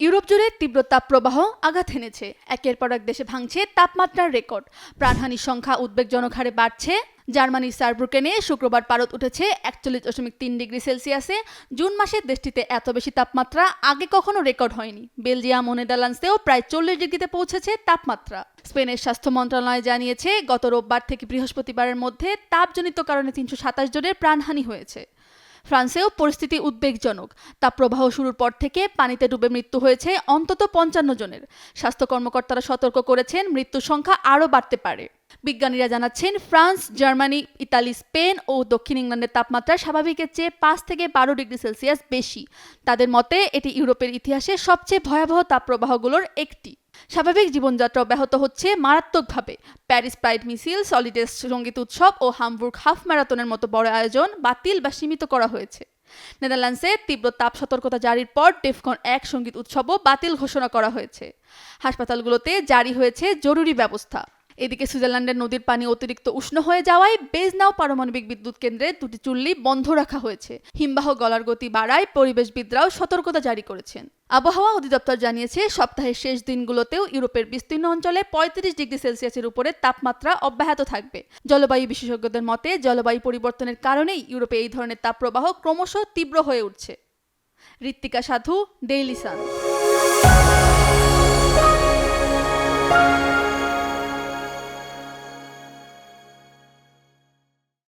Europe জুড়ে তীব্র তাপপ্রবাহ আঘাত হেনেছে। একের পর এক দেশে ভাঙছে তাপমাত্রার রেকর্ড। প্রাণহানির সংখ্যা উদ্বেগজনক হারে বাড়ছে। জার্মানির সারব্রুকেনে শুক্রবার পারদ উঠেছে 41.3 ডিগ্রি সেলসিয়াসে। জুন মাসে দেশটিতে এত বেশি তাপমাত্রা আগে কখনো রেকর্ড হয়নি। বেলজিয়াম ও নেদারল্যান্ডসেও প্রায় 40 ডিগ্রিতে পৌঁছেছে তাপমাত্রা। স্পেনের স্বাস্থ্য মন্ত্রণালয় জানিয়েছে, গত রোববার থেকে বৃহস্পতিবারের মধ্যে তাপজনিত কারণে 327 জনের প্রাণহানি হয়েছে। ফ্রান্সেও পরিস্থিতি উদ্বেগজনক। তাপপ্রবাহ শুরুর পর থেকে পানিতে ডুবে মৃত্যু হয়েছে অন্তত 55 জনের। স্বাস্থ্য কর্মকর্তারা সতর্ক করেছেন, মৃত্যুর সংখ্যা আরও বাড়তে পারে। বিজ্ঞানীরা জানাচ্ছেন, ফ্রান্স, জার্মানি, ইতালি, স্পেন ও দক্ষিণ ইংল্যান্ডের তাপমাত্রা স্বাভাবিকের চেয়ে 5 থেকে 12 ডিগ্রি সেলসিয়াস বেশি। তাদের মতে এটি ইউরোপের ইতিহাসে সবচেয়ে ভয়াবহ তাপপ্রবাহগুলোর একটি। স্বাভাবিক জীবনযাত্রা ব্যাহত হচ্ছে মারাত্মকভাবে। প্যারিস প্রাইড মিছিল, সলিডেস সঙ্গীত উৎসব ও হামবুর্গ হাফ ম্যারাথনের মতো বড় আয়োজন বাতিল বা সীমিত করা হয়েছে। নেদারল্যান্ডসে তীব্র তাপ সতর্কতা জারির পর ডেফকন 1 সঙ্গীত উৎসবও বাতিল ঘোষণা করা হয়েছে। হাসপাতালগুলোতে জারি হয়েছে জরুরি ব্যবস্থা। এদিকে সুইজারল্যান্ডের নদীর পানি অতিরিক্ত উষ্ণ হয়ে যাওয়ায় বেজনাও পারমাণবিক বিদ্যুৎ কেন্দ্রে 2টি চুল্লি বন্ধ রাখা হয়েছে। হিমবাহ গলার গতি বাড়ায় পরিবেশবিদরাও সতর্কতা জারি করেছেন। আবহাওয়া অধিদপ্তর জানিয়েছে, সপ্তাহের শেষ দিনগুলোতেও ইউরোপের বিস্তীর্ণ অঞ্চলে 35 ডিগ্রি সেলসিয়াসের উপরে তাপমাত্রা অব্যাহত থাকবে। জলবায়ু বিশেষজ্ঞদের মতে, জলবায়ু পরিবর্তনের কারণেই ইউরোপে এই ধরনের তাপপ্রবাহ ক্রমশ তীব্র হয়ে উঠছে। ঋত্বিকা সাধু, ডেইলি সান।